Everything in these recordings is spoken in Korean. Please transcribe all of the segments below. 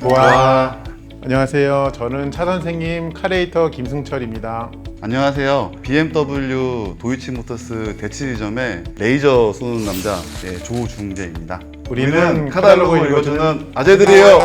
와, 안녕하세요. 저는 차 선생님 카레이터 김승철입니다. 안녕하세요. BMW 도이치모터스 대치지점의 레이저 쏘는 남자 조중재입니다. 우리는 카달로그 읽어주는 아재들이에요.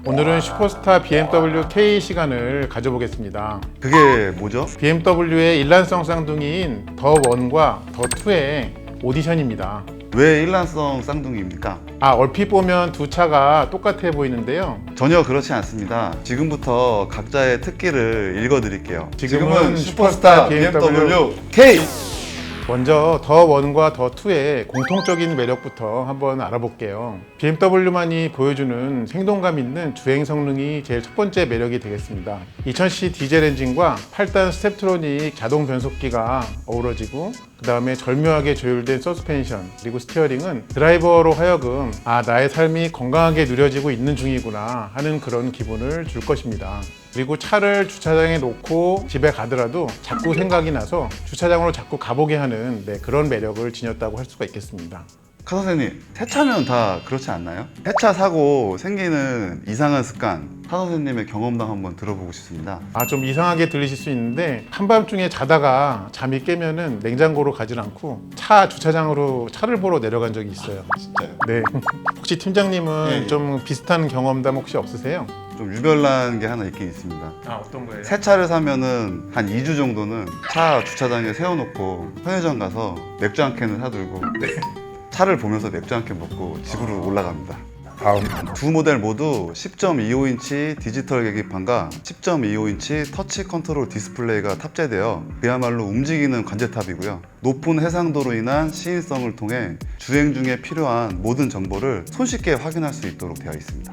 오늘은 슈퍼스타 BMW K 시간을 가져보겠습니다. 그게 뭐죠? BMW의 일란성 쌍둥이인 더 1과 더 2의 오디션입니다. 왜 일란성 쌍둥이입니까? 얼핏 보면 두 차가 똑같아 보이는데요. 전혀 그렇지 않습니다. 지금부터 각자의 특기를 읽어드릴게요. 지금은 슈퍼스타 BMW K! 먼저 더 1과 더 2의 공통적인 매력부터 한번 알아볼게요. BMW만이 보여주는 생동감 있는 주행 성능이 제일 첫 번째 매력이 되겠습니다. 2000cc 디젤 엔진과 8단 스텝트로닉 자동 변속기가 어우러지고 그 다음에 절묘하게 조율된 서스펜션 그리고 스티어링은 드라이버로 하여금 나의 삶이 건강하게 누려지고 있는 중이구나 하는 그런 기분을 줄 것입니다. 그리고 차를 주차장에 놓고 집에 가더라도 자꾸 생각이 나서 주차장으로 자꾸 가보게 하는 그런 매력을 지녔다고 할 수가 있겠습니다. 카 선생님, 새 차면 다 그렇지 않나요? 새 차 사고 생기는 이상한 습관, 카 선생님의 경험담 한번 들어보고 싶습니다. 좀 이상하게 들리실 수 있는데 한밤중에 자다가 잠이 깨면은 냉장고로 가진 않고 차 주차장으로 차를 보러 내려간 적이 있어요. 진짜요? 네. 혹시 팀장님은 예. 좀 비슷한 경험담 혹시 없으세요? 좀 유별난 게 하나 있긴 있습니다. 어떤 거예요? 새 차를 사면은 한 2주 정도는 차 주차장에 세워놓고 편의점 가서 맥주 한 캔을 사들고 차를 보면서 맥주 한 캔 먹고 집으로 올라갑니다. 두 모델 모두 10.25인치 디지털 계기판과 10.25인치 터치 컨트롤 디스플레이가 탑재되어 그야말로 움직이는 관제탑이고요. 높은 해상도로 인한 시인성을 통해 주행 중에 필요한 모든 정보를 손쉽게 확인할 수 있도록 되어 있습니다.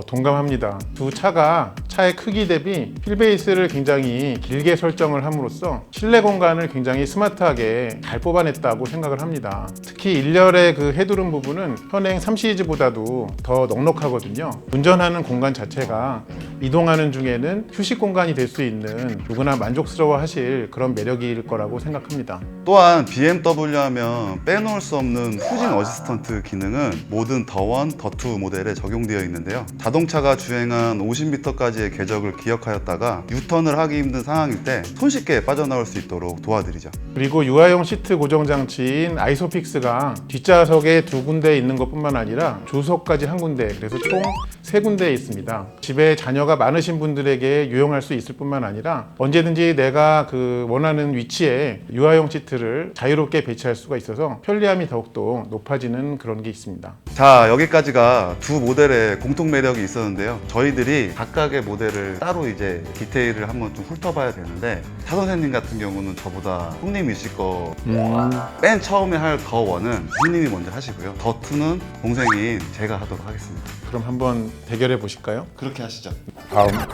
동감합니다. 두 차가 차의 크기 대비 휠베이스를 굉장히 길게 설정을 함으로써 실내 공간을 굉장히 스마트하게 잘 뽑아냈다고 생각을 합니다. 특히 1열의 그 헤드룸 부분은 현행 3시리즈보다도 더 넉넉하거든요. 운전하는 공간 자체가 이동하는 중에는 휴식 공간이 될 수 있는 누구나 만족스러워 하실 그런 매력일 거라고 생각합니다. 또한 BMW 하면 빼놓을 수 없는 후진 어시스턴트 기능은 모든 더1, 더2 모델에 적용되어 있는데요. 자동차가 주행한 50m까지의 궤적을 기억하였다가 유턴을 하기 힘든 상황일 때 손쉽게 빠져나올 수 있도록 도와드리죠. 그리고 유아용 시트 고정 장치인 아이소픽스가 뒷좌석에 두 군데 있는 것뿐만 아니라 조수석까지 한 군데, 그래서 총 세 군데에 있습니다. 집에 자녀가 많으신 분들에게 유용할 수 있을 뿐만 아니라 언제든지 내가 그 원하는 위치에 유아용 시트를 자유롭게 배치할 수가 있어서 편리함이 더욱더 높아지는 그런 게 있습니다. 자, 여기까지가 두 모델의 공통 매력이 있었는데요. 저희들이 각각의 모델을 따로 이제 디테일을 한번 좀 훑어봐야 되는데 차 선생님 같은 경우는 저보다 형님이실 거 맨 처음에 할 더1은 형님이 먼저 하시고요. 더2는 동생인 제가 하도록 하겠습니다. 그럼 한번 대결해 보실까요? 그렇게 하시죠.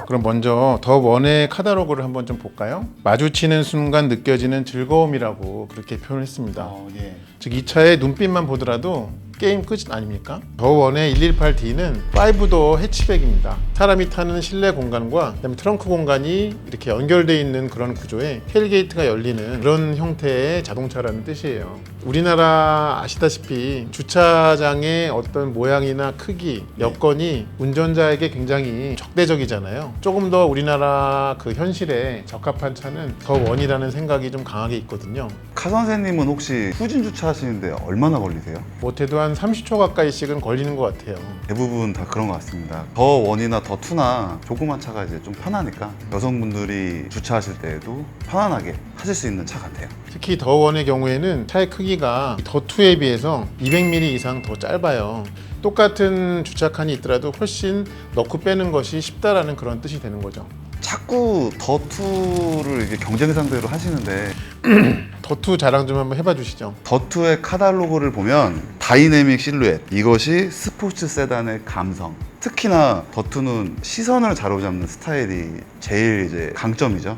그럼 먼저 더 1의 카탈로그를 한번 좀 볼까요? 마주치는 순간 느껴지는 즐거움이라고 그렇게 표현했습니다. 예. 즉 이 차의 눈빛만 보더라도 게임 끝 아닙니까? 더 1의 118D는 5도어 해치백입니다. 사람이 타는 실내 공간과 그다음에 트렁크 공간이 이렇게 연결되어 있는 그런 구조에 테일게이트가 열리는 그런 형태의 자동차라는 뜻이에요. 우리나라 아시다시피 주차장의 어떤 모양이나 크기, 여건이 운전자에게 굉장히 적대적이잖아요. 조금 더 우리나라 그 현실에 적합한 차는 더 1이라는 생각이 좀 강하게 있거든요. 카 선생님은 혹시 후진 주차하시는데 얼마나 걸리세요? 못해도 한 30초 가까이씩은 걸리는 것 같아요. 대부분 다 그런 것 같습니다. 더 1이나 더 2나 조그만 차가 이제 좀 편하니까 여성분들이 주차하실 때에도 편안하게 하실 수 있는 차 같아요. 특히 더 1의 경우에는 차의 크기가 더 2에 비해서 200mm 이상 더 짧아요. 똑같은 주차칸이 있더라도 훨씬 넣고 빼는 것이 쉽다라는 그런 뜻이 되는 거죠. 자꾸 더2를 이게 경쟁 상대로 하시는데 더 2 자랑 좀 한번 해봐 주시죠. 더2의 카탈로그를 보면 다이내믹 실루엣, 이것이 스포츠 세단의 감성. 특히나 더2는 시선을 사로잡는 스타일이 제일 이제 강점이죠.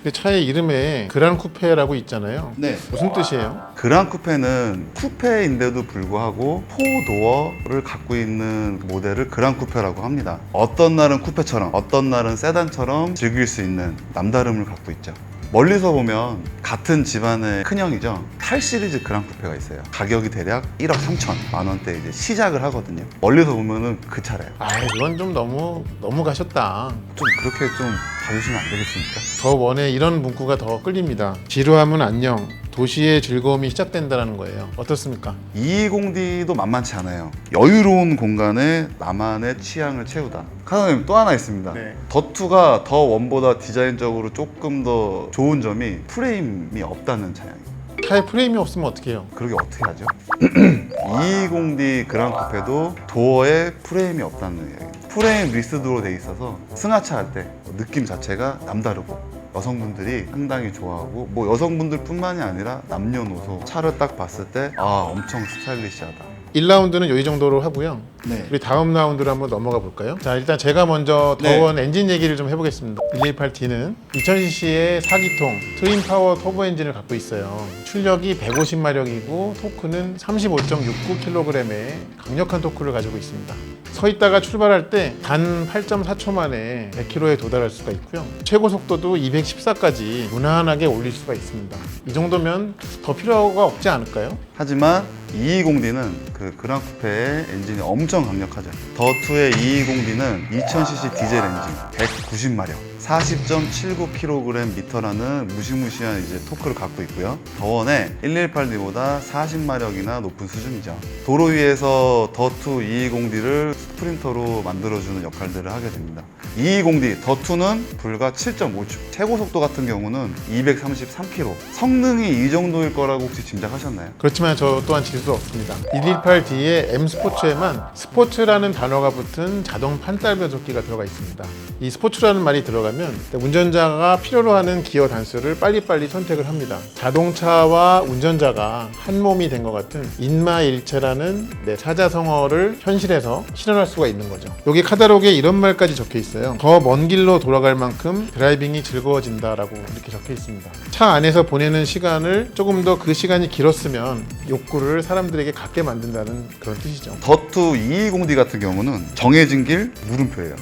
근데 차의 이름에 그란 쿠페라고 있잖아요. 네. 무슨 뜻이에요? 그란 쿠페는 쿠페인데도 불구하고 4도어를 갖고 있는 모델을 그란 쿠페라고 합니다. 어떤 날은 쿠페처럼 어떤 날은 세단처럼 즐길 수 있는 남다름을 갖고 있죠. 멀리서 보면 같은 집안의 큰형이죠. 8 시리즈 그랑 쿠페가 있어요. 가격이 대략 1억 3천만 원대 이제 시작을 하거든요. 멀리서 보면은 그 차래요. 아, 이건 좀 너무 가셨다. 좀 그렇게 좀 봐주시면 안 되겠습니까? 더 원에 이런 문구가 더 끌립니다. 지루함은 안녕. 도시의 즐거움이 시작된다는 거예요. 어떻습니까? 220D도 만만치 않아요. 여유로운 공간에 나만의 취향을 채우다. 카사님 또 하나 있습니다. 네. 더2가 더1보다 디자인적으로 조금 더 좋은 점이 프레임이 없다는 차량이에요. 차에 프레임이 없으면 어떻게 해요? 그러게 어떻게 하죠? 220D 그랑 쿠페도 도어에 프레임이 없다는 이야기예요. 프레임 리스드로 돼 있어서 승하차 할 때 느낌 자체가 남다르고 여성분들이 상당히 좋아하고 뭐 여성분들 뿐만이 아니라 남녀노소 차를 딱 봤을 때 아 엄청 스타일리시하다. 1라운드는 여기 정도로 하고요. 네. 우리 다음 라운드로 한번 넘어가 볼까요? 자, 일단 제가 먼저 네. 더원 엔진 얘기를 좀 해보겠습니다. 118D는 2000cc의 4기통 트윈 파워 터보 엔진을 갖고 있어요. 출력이 150마력이고 토크는 35.69kg의 강력한 토크를 가지고 있습니다. 서 있다가 출발할 때 단 8.4초 만에 100km에 도달할 수가 있고요. 최고 속도도 214까지 무난하게 올릴 수가 있습니다. 이 정도면 더 필요가 없지 않을까요? 하지만 220D는 그 그랑 쿠페의 엔진이 엄청 강력하죠. 더2의 220D는 2000cc 디젤 엔진 190마력 40.79kg 미터라는 무시무시한 이제 토크를 갖고 있고요. 더원의 118D보다 40마력이나 높은 수준이죠. 도로 위에서 더2 220D를 스프린터로 만들어주는 역할들을 하게 됩니다. 220D 더2는 불과 7.5초, 최고 속도 같은 경우는 233km. 성능이 이 정도일 거라고 혹시 짐작하셨나요? 그렇지만 저 또한 질 수 없습니다. 118D의 M 스포츠에만 스포츠라는 단어가 붙은 자동 판달 변속기가 들어가 있습니다. 이 스포츠라는 말이 들어가면 운전자가 필요로 하는 기어 단수를 빨리빨리 선택을 합니다. 자동차와 운전자가 한 몸이 된 것 같은 인마일체라는 사자성어를 현실에서 실현할 수가 있는 거죠. 여기 카탈로그에 이런 말까지 적혀 있어요. 더 먼 길로 돌아갈 만큼 드라이빙이 즐거워진다라고 이렇게 적혀 있습니다. 차 안에서 보내는 시간을 조금 더 그 시간이 길었으면 욕구를 사람들에게 갖게 만든다는 그런 뜻이죠. 더2 220D 같은 경우는 정해진 길 물음표예요.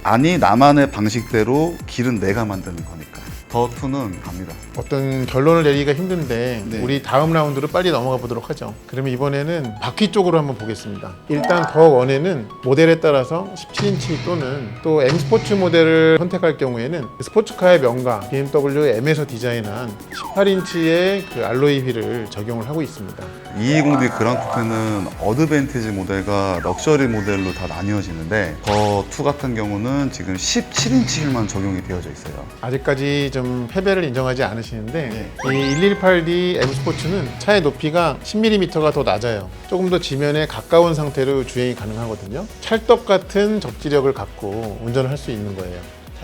아니 나만의 방식대로 길은 내가 만드는 거니까. 더2는 갑니다. 어떤 결론을 내리기가 힘든데 네. 우리 다음 라운드로 빨리 넘어가 보도록 하죠. 그러면 이번에는 바퀴 쪽으로 한번 보겠습니다. 일단 더1에는 모델에 따라서 17인치 또는 또 M 스포츠 모델을 선택할 경우에는 스포츠카의 명가 BMW M에서 디자인한 18인치의 그 알로이 휠을 적용을 하고 있습니다. 220D 그랑 쿠페는 어드밴티지 모델과 럭셔리 모델로 다 나뉘어지는데 더2 같은 경우는 지금 17인치 휠만 적용이 되어져 있어요. 아직까지 좀 패배를 인정하지 않으시는데 이 118D M 스포츠는 차의 높이가 10mm가 더 낮아요. 조금 더 지면에 가까운 상태로 주행이 가능하거든요. 찰떡 같은 접지력을 갖고 운전을 할 수 있는 거예요.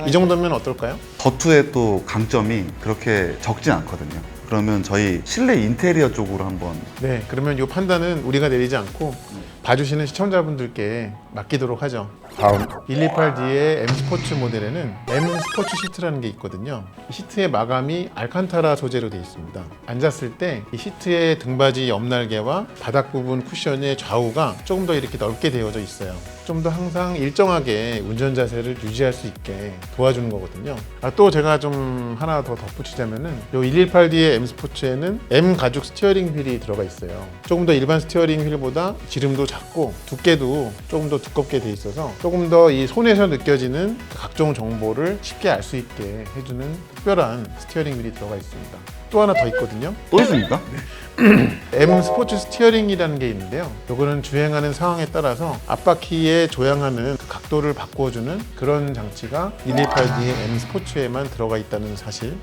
이 정도면 어떨까요? 더2의 또 강점이 그렇게 적진 않거든요. 그러면 저희 실내 인테리어 쪽으로 한번 네, 그러면 이 판단은 우리가 내리지 않고 봐주시는 시청자분들께 맡기도록 하죠. 다음 128D의 M 스포츠 모델에는 M 스포츠 시트라는 게 있거든요. 이 시트의 마감이 알칸타라 소재로 되어 있습니다. 앉았을 때 이 시트의 등받이 옆날개와 바닥 부분 쿠션의 좌우가 조금 더 이렇게 넓게 되어져 있어요. 좀 더 항상 일정하게 운전 자세를 유지할 수 있게 도와주는 거거든요. 또 제가 좀 하나 더 덧붙이자면은 이 118D의 M 스포츠에는 M 가죽 스티어링 휠이 들어가 있어요. 조금 더 일반 스티어링 휠보다 지름도 작고 두께도 조금 더 두껍게 돼 있어서 조금 더 이 손에서 느껴지는 각종 정보를 쉽게 알 수 있게 해주는 특별한 스티어링 휠이 들어가 있습니다. 또 하나 더 있거든요. 또 있습니까? M 스포츠 스티어링이라는 게 있는데요. 이거는 주행하는 상황에 따라서 앞바퀴에 조향하는 그 각도를 바꿔주는 그런 장치가 118D의 M 스포츠에만 들어가 있다는 사실.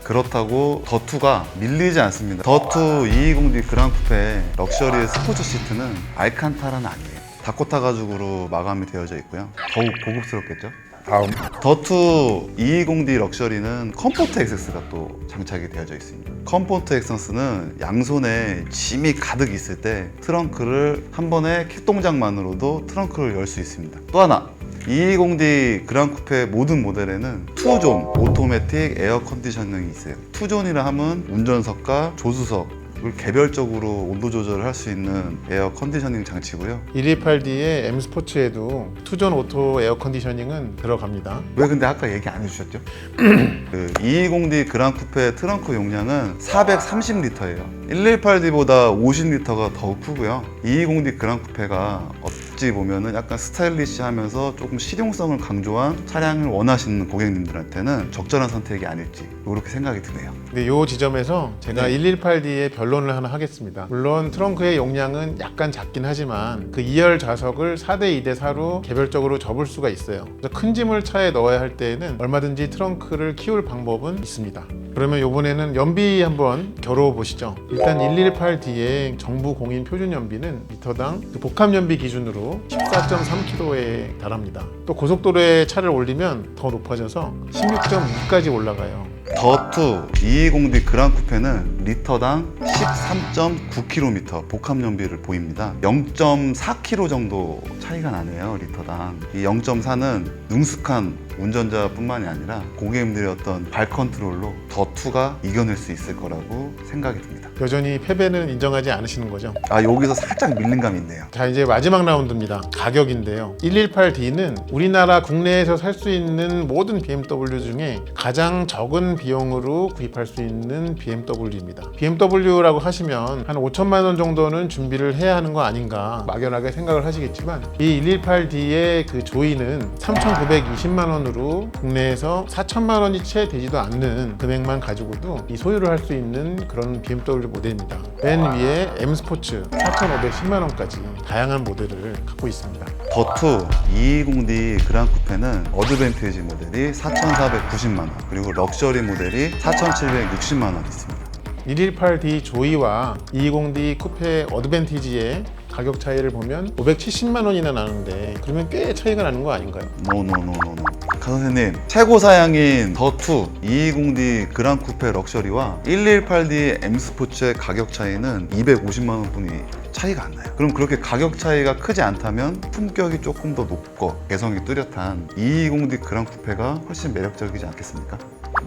그렇다고 더2가 밀리지 않습니다. 더2 220D 그랑 쿠페 럭셔리의 스포츠 시트는 알칸타라는 아니에요. 다코타 가죽으로 마감이 되어져 있고요. 더욱 고급스럽겠죠? 다음 더2 220D 럭셔리는 컴포트 액세스가 또 장착이 되어져 있습니다. 컴포트 액세스는 양손에 짐이 가득 있을 때 트렁크를 한 번에 킥 동작만으로도 트렁크를 열 수 있습니다. 또 하나 220D 그랑 쿠페 모든 모델에는 2존 오토매틱 에어 컨디셔닝이 있어요. 2존이라 하면 운전석과 조수석 그리고 개별적으로 온도 조절을 할 수 있는 에어 컨디셔닝 장치고요. 128D의 M 스포츠에도 투존 오토 에어 컨디셔닝은 들어갑니다. 왜 근데 아까 얘기 안 해주셨죠? 그 220D 그랑 쿠페 트렁크 용량은 430리터예요. 118D보다 50리터가 더욱 크고요. 220D 그랑 쿠페가 어찌 보면은 약간 스타일리시하면서 조금 실용성을 강조한 차량을 원하시는 고객님들한테는 적절한 선택이 아닐지 이렇게 생각이 드네요. 근데 이 지점에서 제가 118D의 변론을 하나 하겠습니다. 물론 트렁크의 용량은 약간 작긴 하지만 그 2열 좌석을 4대 2대 4로 개별적으로 접을 수가 있어요. 그래서 큰 짐을 차에 넣어야 할 때에는 얼마든지 트렁크를 키울 방법은 있습니다. 그러면 이번에는 연비 한번 겨루어 보시죠. 일단 118D의 정부 공인 표준 연비는 리터당 그 복합 연비 기준으로 14.3km에 달합니다. 또 고속도로에 차를 올리면 더 높아져서 16.2까지 올라가요. 더투 220D 그랑 쿠페는 리터당 13.9km 복합 연비를 보입니다. 0.4km 정도 차이가 나네요, 리터당. 이 0.4는 능숙한 운전자뿐만이 아니라 고객님들의 어떤 발 컨트롤로 더투가 이겨낼 수 있을 거라고 생각이 듭니다. 여전히 패배는 인정하지 않으시는 거죠? 여기서 살짝 밀린 감이 있네요. 자, 이제 마지막 라운드입니다. 가격인데요. 118D는 우리나라 국내에서 살 수 있는 모든 BMW 중에 가장 적은 비용으로 구입할 수 있는 BMW입니다. BMW라고 하시면 한 5천만 원 정도는 준비를 해야 하는 거 아닌가 막연하게 생각을 하시겠지만 이 118D의 그 조이는 3,920만 원으로 국내에서 4천만 원이 채 되지도 않는 금액만 가지고도 이 소유를 할 수 있는 그런 BMW 모델입니다. 맨 위에 M 스포츠 4,510만 원까지 다양한 모델을 갖고 있습니다. 더투 220D 그랑 쿠페는 어드밴티지 모델이 4,490만 원, 그리고 럭셔리 모델이 4,760만 원 있습니다. 118D 조이와 220D 쿠페 어드밴티지의 가격 차이를 보면 570만 원이나 나는데 그러면 꽤 차이가 나는 거 아닌가요? 노노노노노. 가 선생님, 최고 사양인 더투 220D 그랑 쿠페 럭셔리와 118D M 스포츠의 가격 차이는 250만 원뿐이 차이가 안 나요. 그럼 그렇게 가격 차이가 크지 않다면 품격이 조금 더 높고 개성이 뚜렷한 220D 그랑 쿠페가 훨씬 매력적이지 않겠습니까?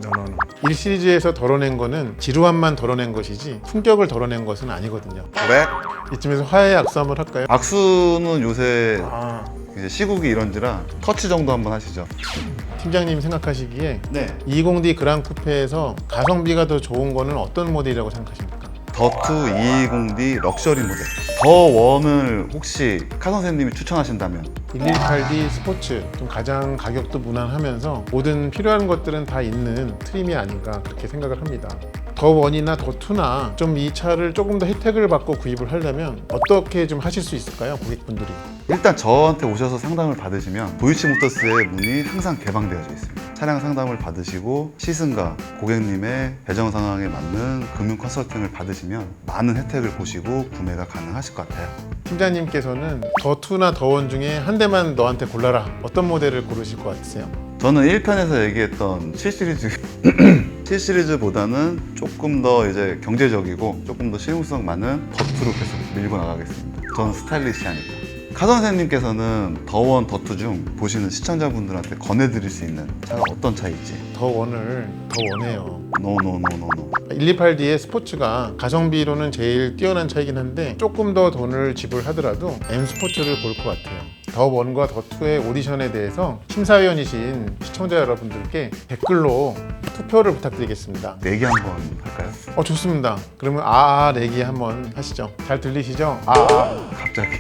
노노노. 1시리즈에서 덜어낸 거는 지루함만 덜어낸 것이지 품격을 덜어낸 것은 아니거든요. 그래? 이쯤에서 화해의 악수 한번 할까요? 악수는 요새 아, 이제 시국이 이런지라 터치 정도 한번 하시죠. 팀장님 생각하시기에 네. 220D 그랑 쿠페에서 가성비가 더 좋은 거는 어떤 모델이라고 생각하십니까? 더투 220D 럭셔리 모델. 더1을 혹시 카 선생님이 추천하신다면 118D 스포츠 좀 가장 가격도 무난하면서 모든 필요한 것들은 다 있는 트림이 아닌가 그렇게 생각을 합니다. 더 1이나 더 2나 좀 이 차를 조금 더 혜택을 받고 구입을 하려면 어떻게 좀 하실 수 있을까요, 고객분들이? 일단 저한테 오셔서 상담을 받으시면 도이치모터스의 문이 항상 개방되어져 있습니다. 차량 상담을 받으시고 시승과 고객님의 배정 상황에 맞는 금융 컨설팅을 받으시면 많은 혜택을 보시고 구매가 가능하실 것 같아요. 팀장님께서는 더 2나 더 1 중에 한 대만 너한테 골라라. 어떤 모델을 고르실 것 같으세요? 저는 1편에서 얘기했던 7시리즈 7시리즈보다는 조금 더 이제 경제적이고 조금 더 실용성 많은 더투로 계속 밀고 나가겠습니다. 저는 스타일리시하니까. 카 선생님께서는 더1, 더2 중 보시는 시청자분들한테 권해드릴 수 있는 차가 어떤 차일지. 더 1을 더 원해요. 노노노노노. 128D의 스포츠가 가성비로는 제일 뛰어난 차이긴 한데 조금 더 돈을 지불하더라도 M 스포츠를 볼 것 같아요. 더 1과 더 2의 오디션에 대해서 심사위원이신 시청자 여러분들께 댓글로 투표를 부탁드리겠습니다. 내기 한번 할까요? 좋습니다. 그러면 내기 한번 하시죠. 잘 들리시죠? 갑자기.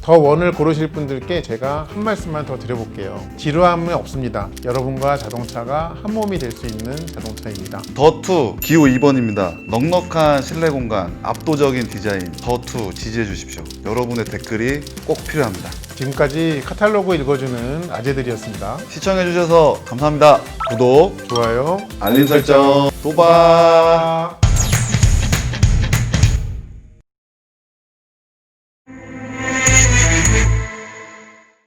더 1을 고르실 분들께 제가 한 말씀만 더 드려볼게요. 지루함이 없습니다. 여러분과 자동차가 한 몸이 될 수 있는 자동차입니다. 더2 기호 2번입니다. 넉넉한 실내 공간, 압도적인 디자인 더2 지지해 주십시오. 여러분의 댓글이 꼭 필요합니다. 지금까지 카탈로그 읽어주는 아재들이었습니다. 시청해 주셔서 감사합니다. 구독, 좋아요, 알림 설정, 또 봐.